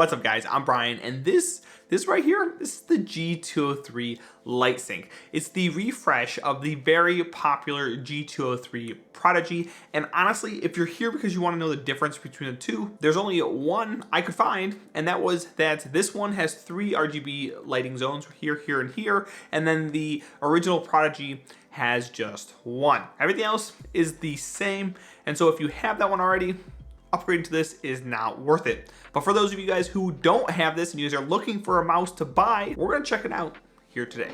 What's up guys, I'm Brian, and this right here, this is the G203 LightSync. It's the refresh of the very popular G203 Prodigy, and honestly, if you're here because you want to know the difference between the two, there's only one I could find, and that was that this one has 3 RGB lighting zones, here, here, and here, and then the original Prodigy has just 1. Everything else is the same, and so if you have that one already, upgrading to this is not worth it. But for those of you guys who don't have this and you guys are looking for a mouse to buy, we're gonna check it out here today.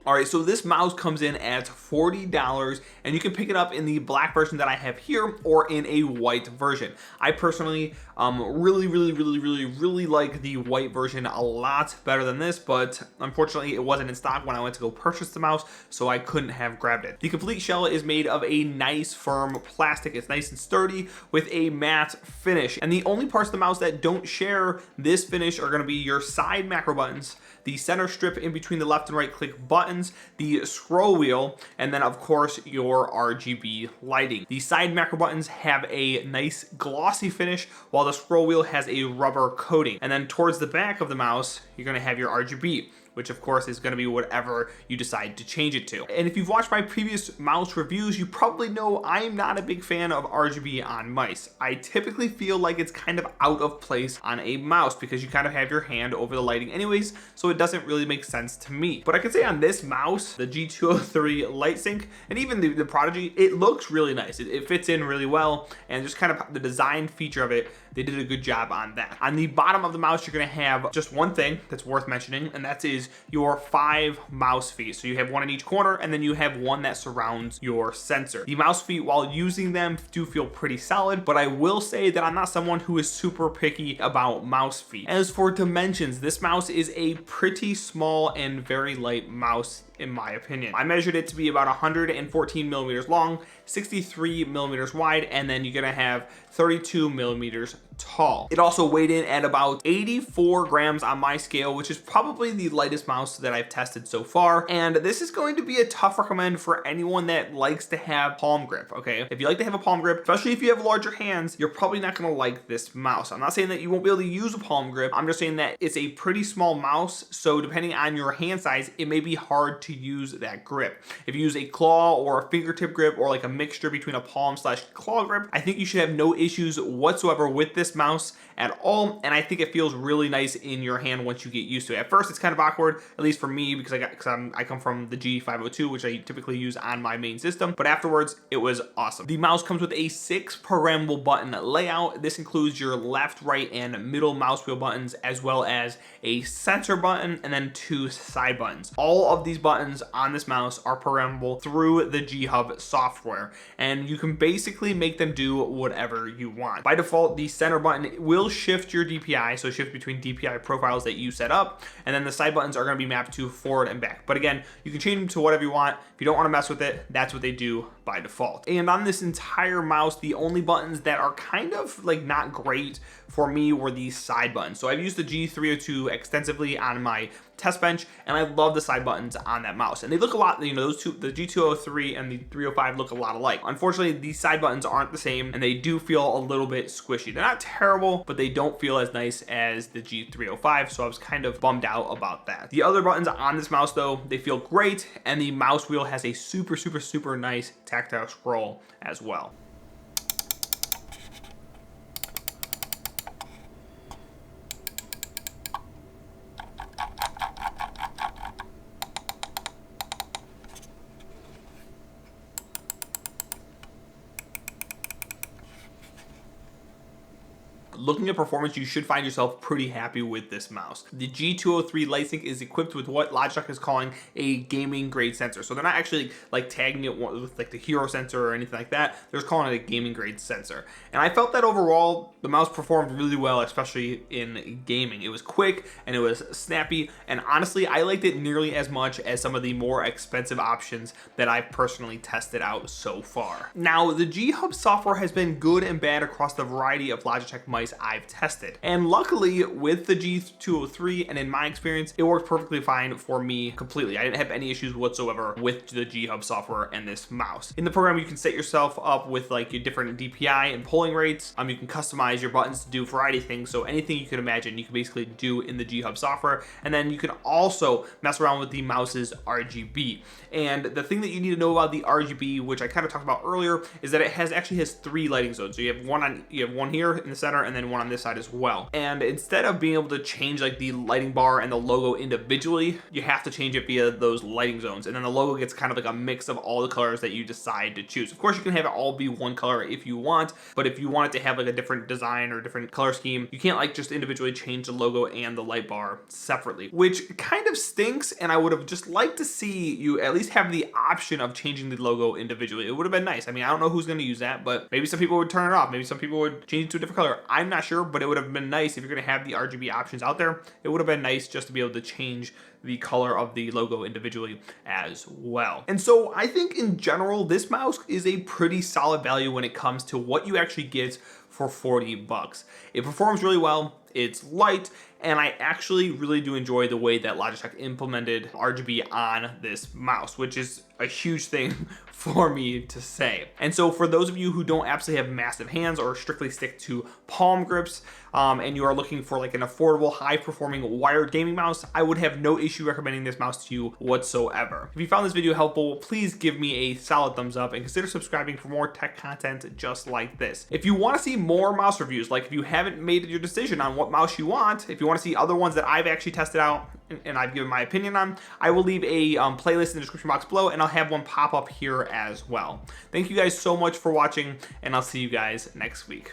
Alright, so this mouse comes in at $40, and you can pick it up in the black version that I have here or in a white version. I personally really like the white version a lot better than this, but unfortunately it wasn't in stock when I went to go purchase the mouse, so I couldn't have grabbed it. The complete shell is made of a nice firm plastic. It's nice and sturdy with a matte finish, and the only parts of the mouse that don't share this finish are going to be your side macro buttons, the center strip in between the left and right click buttons, the scroll wheel, and then of course your RGB lighting. The side macro buttons have a nice glossy finish, while the scroll wheel has a rubber coating. And then towards the back of the mouse, you're going to have your RGB, which of course is going to be whatever you decide to change it to. And if you've watched my previous mouse reviews, you probably know I'm not a big fan of RGB on mice. I typically feel like it's kind of out of place on a mouse because you kind of have your hand over the lighting anyways, so it doesn't really make sense to me. But I can say on this mouse, the G203 LightSync, and even the Prodigy, it looks really nice. It fits in really well, and just kind of the design feature of it, they did a good job on that. On the bottom of the mouse, you're going to have just one thing that's worth mentioning, and that is your 5 mouse feet. So you have one in each corner, and then you have one that surrounds your sensor. The mouse feet, while using them, do feel pretty solid, but I will say that I'm not someone who is super picky about mouse feet. As for dimensions, this mouse is a pretty small and very light mouse in my opinion. I measured it to be about 114 millimeters long, 63 millimeters wide, and then you're gonna have 32 millimeters tall. It also weighed in at about 84 grams on my scale, which is probably the lightest mouse that I've tested so far. And this is going to be a tough recommend for anyone that likes to have palm grip, okay? If you like to have a palm grip, especially if you have larger hands, you're probably not gonna like this mouse. I'm not saying that you won't be able to use a palm grip. I'm just saying that it's a pretty small mouse, so depending on your hand size, it may be hard to use that grip. If you use a claw or a fingertip grip or like a mixture between a palm / claw grip, I think you should have no issues whatsoever with this mouse at all, and I think it feels really nice in your hand once you get used to it. At first it's kind of awkward, at least for me, because I come from the G502, which I typically use on my main system, but afterwards it was awesome. The mouse comes with a 6 programmable button layout. This includes your left, right, and middle mouse wheel buttons, as well as a center button and then 2 side buttons. All of these buttons on this mouse are programmable through the G-Hub software, and you can basically make them do whatever you want. By default, the center button will shift your DPI, so shift between DPI profiles that you set up, and then the side buttons are going to be mapped to forward and back. But again, you can change them to whatever you want. If you don't want to mess with it, that's what they do by default. And on this entire mouse, the only buttons that are kind of like not great for me were these side buttons. So I've used the G302 extensively on my test bench, and I love the side buttons on that mouse, and they look a lot, you know, those two, the G203 and the 305, look a lot alike. Unfortunately, these side buttons aren't the same, and they do feel a little bit squishy. They're not terrible, but they don't feel as nice as the G305, so I was kind of bummed out about that. The other buttons on this mouse though, they feel great, and the mouse wheel has a super nice tactile scroll as well. Looking at performance, you should find yourself pretty happy with this mouse. The G203 LightSync is equipped with what Logitech is calling a gaming grade sensor. So they're not actually like tagging it with like the hero sensor or anything like that. They're just calling it a gaming grade sensor. And I felt that overall, the mouse performed really well, especially in gaming. It was quick and it was snappy. And honestly, I liked it nearly as much as some of the more expensive options that I've personally tested out so far. Now, the G-Hub software has been good and bad across the variety of Logitech mice device I've tested. And luckily with the G203, and in my experience, it worked perfectly fine for me completely. I didn't have any issues whatsoever with the G-Hub software and this mouse. In the program, you can set yourself up with like your different DPI and polling rates. You can customize your buttons to do a variety of things. So anything you can imagine, you can basically do in the G-Hub software. And then you can also mess around with the mouse's RGB. And the thing that you need to know about the RGB, which I kind of talked about earlier, is that it actually has 3 lighting zones. So you have one here in the center and then one on this side as well. And instead of being able to change like the lighting bar and the logo individually, you have to change it via those lighting zones. And then the logo gets kind of like a mix of all the colors that you decide to choose. Of course, you can have it all be one color if you want, but if you want it to have like a different design or different color scheme, you can't like just individually change the logo and the light bar separately, which kind of stinks. And I would have just liked to see you at least have the option of changing the logo individually. It would have been nice. I mean, I don't know who's going to use that, but maybe some people would turn it off. Maybe some people would change it to a different color. I'm not sure, but it would have been nice if you're going to have the RGB options out there. It would have been nice just to be able to change the color of the logo individually as well. And so I think in general, this mouse is a pretty solid value when it comes to what you actually get for 40 bucks. It performs really well. It's light, and I actually really do enjoy the way that Logitech implemented RGB on this mouse, which is a huge thing for me to say. And so for those of you who don't absolutely have massive hands or strictly stick to palm grips, and you are looking for like an affordable, high performing wired gaming mouse, I would have no issue recommending this mouse to you whatsoever. If you found this video helpful, please give me a solid thumbs up and consider subscribing for more tech content just like this. If you want to see more mouse reviews, like if you haven't made your decision on what mouse you want, if you want to see other ones that I've actually tested out and I've given my opinion on, I will leave a playlist in the description box below, and I'll have one pop up here as well. Thank you guys so much for watching, and I'll see you guys next week.